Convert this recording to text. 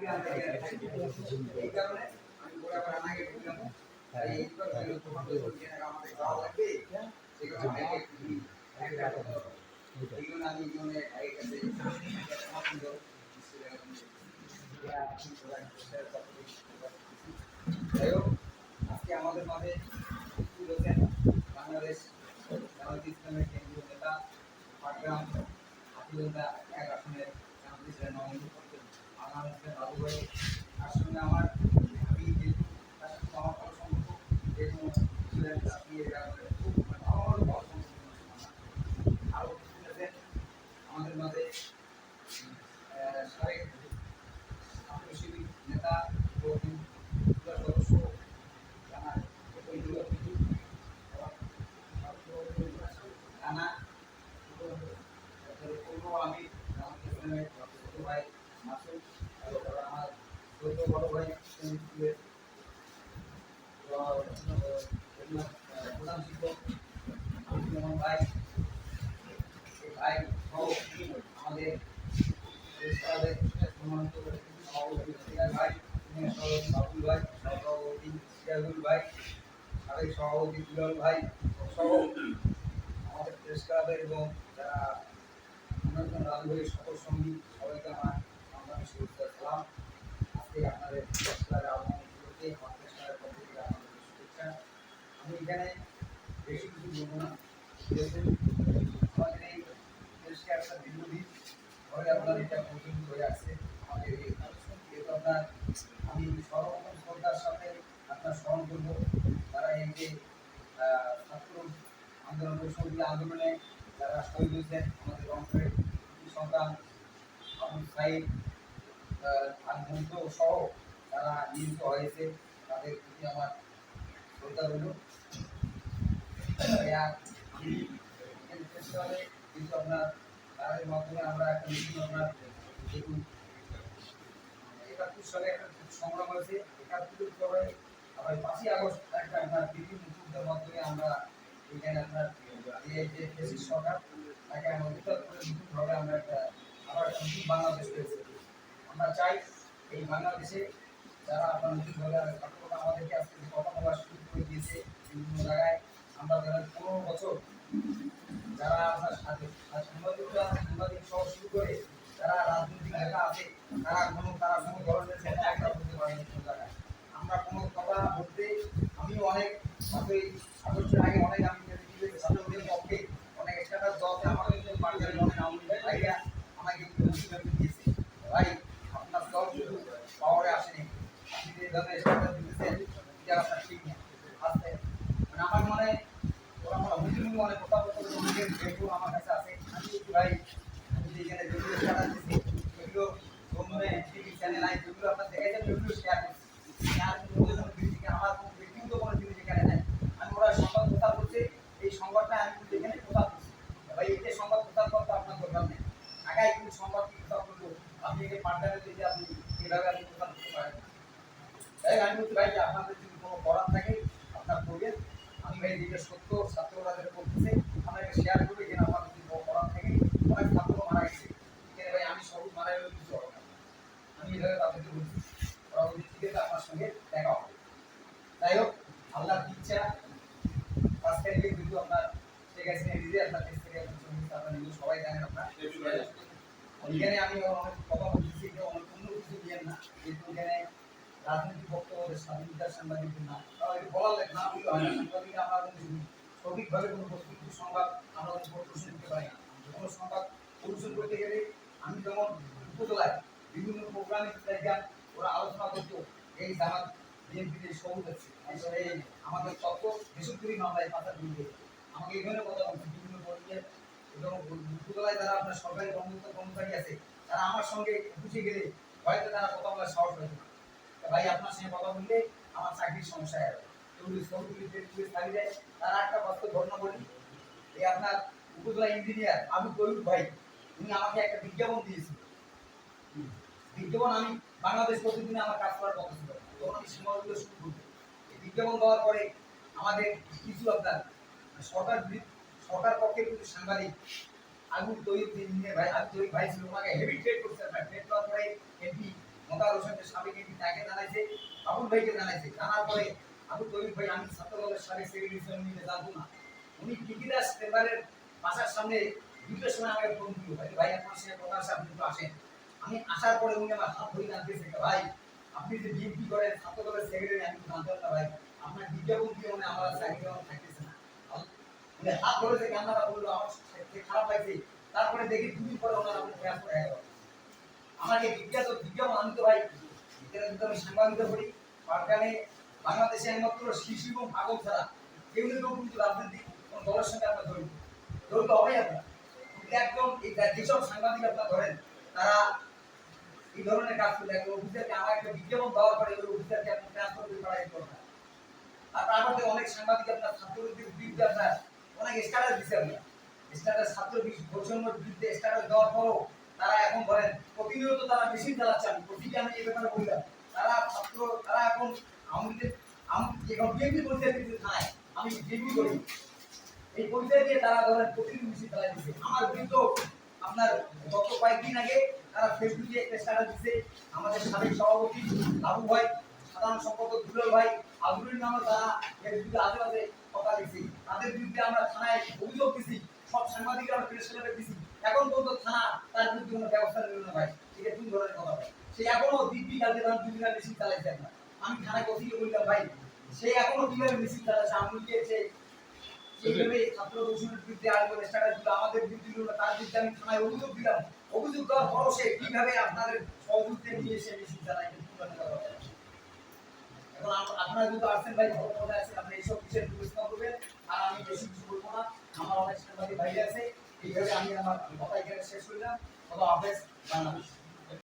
এই কারণে আমি বলে আবার আনাকে বললাম এই এইবার তোমার আমাদের যাওয়া লাগবে সেই কারণে এইগুলো আমি জন্য ভাইয়ের কাছে যাই হোক আজকে আমাদের মাঝে রয়েছেন বাংলাদেশ জামায়াতে ইসলামের কেন্দ্রীয় নেতা পাটগ্রাম হাতিগঞ্জা এক আসনের জামায়াতে ইসলামের নবনিযুক্ত আল্লাহ বাবু ভাই তার সঙ্গে আমার আমি যেহেতু তার সাথে আমার ভালো সম্পর্ক যেহেতু ছিলেন আপনি এর ব্যাপারে খুব আমার ভালো সম্পর্ক আরও আমাদের মাঝে সাবেক ছাত্রশিবির নেতা ও সদস্য রানা আমি ছোট ভাই মাসুদ আমার ছোট বড় ভাই প্রধান শিক্ষক ভাই ভাই আমাদের সম্মানিত ভাই বাবুল ভাই সভাপতি সিরাজুল ভাই সাবেক সভাপতি দুলাল ভাই সহ আমাদের প্রেস ক্লাবের এবং যারা অন্যান্য রাজনৈতিক সকল সঙ্গী সবাইকে আমার সংগ্রামী শুভেচ্ছা সালাম। আজকে আপনাদের প্রেস ক্লাবের আগমন উপলক্ষে আমার প্রেস ক্লাবের পক্ষ থেকে আপনাদের শুভেচ্ছা। আমি এখানে বেশি কিছু বলবো না, যেহেতু আমাদের এই প্রেস ক্লাবটা দীর্ঘদিন ধরে আপনার এটা প্রচলিত হয়ে আসছে আমাদের এই যেহেতু আপনার আমি সর্বপ্রথম শ্রদ্ধার সাথে আপনার স্মরণ করবো তারা এই যে ছাত্র আন্দোলন বৈষম্য আন্দোলনে যারা শহীদ হয়েছেন আমাদের রংপুরের সন্তান আবুল সাইদ আর মুগ্ধ সহ যারা নিহত হয়েছে তাদের প্রতি আমার শ্রদ্ধা রইল। কিন্তু আপনার তাদের মাধ্যমে আমরা একটা মিটিং আপনার যেহেতু ৭১ সালে একটা সংগ্রাম হয়েছে ৭১ পরে আবার ৫ই আগস্ট একটা আপনার বিভিন্ন মুক্তিযুদ্ধের মাধ্যমে আমরা এখানে আপনার যে দেশের সরকার তাকে আমরা উত্তর করে নতুনভাবে আমরা একটা আবার একটা নতুন বাংলাদেশ পেয়েছি। আমরা চাই এই বাংলাদেশে যারা আপনার নতুনভাবে আমাদেরকে আজকে কথা বলা শুরু করে দিয়েছে বিভিন্ন জায়গায় আমরা যারা ১৫ বছর যারা আপনার সাংবাদিক সহ শুরু করে যারা রাজনৈতিক নেতা আছে তারা কোনো ধরনের একটা বলতে পারেনি কোনো জায়গায়। আমরা কোনো কথা বলতে আমিও অনেক আগস্টের আগে অনেক আমি ছাত্রদের পক্ষে অনেক স্ট্যাটাস দেওয়াতে আমাকে পার্টির অনেক ভাইয়া আমাকে দিয়েছে ভাই আপনার দল শুধু পাওয়ারে আসেনি আপনি যে ধরনের স্ট্যাটাস দিতেছেন এটা আপনার ঠিক না আসতে মানে আমার মনে ওরা আমার হুজুরি অনেক কথা বলতে অনেকের ভিডিও আমার কাছে আছে আমি ভাই আমি যেখানে ভিডিও স্ট্যাটাস দিচ্ছি এগুলো বন্ধুরা টিভি চ্যানেল আছে যেগুলো আপনার দেখাইছেন ভিডিও শেয়ার করছি আর আমার কোনো ব্যক্তিগত কোনো জিনিস এখানে নেই আমি ওরা সংবাদ প্রচার করছে এই সংবাদটা আমি কিন্তু এখানে প্রচার করছি ভাই এই সংবাদ প্রচার করতে আপনার দরকার নেই ঢাকায় কিন্তু সংবাদ প্রচার করলো আপনি এখানে পাঠালে যদি আপনি এভাবে আপনি প্রচার করতে পারেন তাই আমি বলছি ভাই যে আপনাদের যদি কোনো করার থাকে আপনার করবেন আমি ভাই যেটা সত্য ছাত্ররা যেটা করতেছে আমরা এটা শেয়ার করি এখানে আমাদের যদি করার থাকে অনেক ছাত্র মারা গেছে এখানে ভাই আমি সব মারা গেলে কিছু হবে না আমি এভাবে তাদেরকে বলছি ওরা ওই দিক থেকে আপনার সঙ্গে দেখা হবে। যাই হোক আল্লাহর ইচ্ছা আজকে কিন্তু আপনার ঠিক আছে নিজে আপনার দেশ থেকে আপনার নিজে সবাই জানেন আপনার এখানে আমি অনেক কথা বলছি যে অনেক অন্য কিছু দিয়েন না যেহেতু এখানে রাজনৈতিক বক্তব্য স্বাধীনতার সাংবাদিক না বলার লাগে না বললে হয় না সাংবাদিক আমরা সঠিকভাবে কোনো প্রস্তুতি সংবাদ আমরা প্রদর্শন করতে পারি না কোনো সংবাদ প্রদর্শন করতে গেলে আমি যেমন উপজেলায় বিভিন্ন প্রোগ্রামে যান ওরা আলোচনা করতো এই জামাত বিএনপিতে সবুজ আছে আসলে আমাদের তত্ত্ব দেশপ্রেমী মামলায় পাতা দিয়ে আমাকে এই ধরনের কথা বলছে বিভিন্ন পর্যায়ে এবং উপজেলায় যারা আপনার সরকারি কর্মচারী আছে তারা আমার সঙ্গে বুঝে গেলে হয়তো তারা কথা বলার সাহস হয়তো না ভাই আপনার সঙ্গে কথা বললে আমার চাকরির সমস্যা হবে তারা একটা বাস্তব ঘটনা বলি এই আপনার উপজেলা ইঞ্জিনিয়ার আবু তৈয়ব ভাই উনি আমাকে একটা বিজ্ঞাপন দিয়েছিল বিজ্ঞাপন আমি বাংলাদেশ প্রতিদিনে আমার কাজ করার কথা ছিল তখন আমি সীমাগুলো শুরু করবো এই বিজ্ঞাপন দেওয়ার পরে আমাদের কিছু আপনার সরকার পক্ষে কিছু সাংবাদিক আবু তৈয়ব ইঞ্জিনিয়ার ভাই আবু তৈয়ব ভাই ছিল ওনাকে হেভি ট্রেড করছে আপনার ট্রেড করার পরে এমপি মোতার হোসেনের সাবেক এমপি তাকে জানাইছে, আবুল ভাইকে জানাইছে। জানার পরে আবুল তৈরি ভাই আমি ছাত্রদলের সাবেক সেক্রেটারি নিয়ে জানতো না, উনি টিকিদাস চেম্বারের বাসার সামনে দুটোর সময় আমাকে ফোন দিল, ভাই আপনার সাথে কথা আছে, আপনি একটু আসেন। আমি আসার পরে উনি আমার হাত ধরে জানতেছে, ভাই আপনি যে বিএনপি করেন ছাত্রদলের সেক্রেটারি, আমি জানতাম না ভাই, আপনার বিজ্ঞাপন দিয়ে মানে আমার চাকরি দেওয়া থাকতেছে না। উনি হাত ধরে যে কান্নাটা বললো, আমার খারাপ লাগছে। তারপরে দেখি দুদিন পরে ওনার আপনি ট্রান্সফার হয়ে গেল। আমাকে বিজ্ঞাপন আমি তো ভাই আমি সাংবাদিকতা করি পাটগ্রামে, বাংলাদেশে একমাত্র শিশু এবং পাগল ছাড়া কেউ কিন্তু রাজনৈতিক কোন দলের সঙ্গে আপনার জড়িত হবেই আপনার একদম। এই যেসব সাংবাদিক আপনার ধরেন তারা এই ধরনের কাজ করে একটা অফিসারকে আমার একটা বিজ্ঞাপন দেওয়ার পরে ওই অফিসারকে আপনি ট্রান্সফার করে পাঠাই করবেন। আর তার মধ্যে অনেক সাংবাদিক আপনার ছাত্রদের বিরুদ্ধে আপনার অনেক স্ট্যাটাস দিচ্ছে, আপনার স্ট্যাটাস ছাত্র বৈষম্যের বিরুদ্ধে স্ট্যাটাস দেওয়ার পরও তারা এখন বলেন প্রতিনিয়ত তারা মেশিন চালাচ্ছে। আমি প্রতিটি আমি এই ব্যাপারে বললাম, তারা এখন আমাদের এখন বিএনপি পরিচয় দিতে থানায়, আমি বিএনপি করি এই পরিচয় দিয়ে তারা ধরেন প্রতিদিন মেশিন চালাই দিচ্ছে আমার বিরুদ্ধে। আপনার গত কয়েকদিন আগে তারা ফেসবুকে একটা স্ট্যাটাস দিচ্ছে, আমাদের সাবেক সভাপতি বাবু ভাই, সাধারণ সম্পাদক দুলাল ভাই, আজুরের নামে তারা ফেসবুকে আজে কথা লিখছে, তাদের বিরুদ্ধে আমরা থানায় অভিযোগ দিছি, সব সাংবাদিকরা আমরা প্রেস ক্লাবে দিছি, এখন পর্যন্ত থানা তার বিরুদ্ধে কোনো ব্যবস্থা নিল না ভাই। এটা কোন ধরনের কথা ভাই? সে এখনো দিব্যি কালকে ধরেন 2 দিন মেশিন চালাইছে আপনার। আমি থানায় কোথায় বললাম ভাই সে এখনো কিভাবে মেশিন চালাচ্ছে, আমি গিয়েছে এইভাবে ছাত্র দূষণের বিরুদ্ধে আসবো স্ট্যাটাস দিল, আমাদের বিরুদ্ধে দিল, তার বিরুদ্ধে আমি থানায় অভিযোগ দিলাম। অভিযোগ দেওয়ার পরও সে কিভাবে আপনাদের সহযোগিতা নিয়ে এসে মেশিন চালায়? এখন আপনারা যদি আসেন ভাই ভালো কথা আছে, আপনি এইসব বিষয়ে বিবেচনা করবেন। আর আমি বেশি কিছু বলবো না, আমার অনেক সাংবাদিক ভাই আছে। এইভাবে আমি আমার কথা এখানে শেষ করলাম। খোদা হাফেজ, বাংলাদেশ।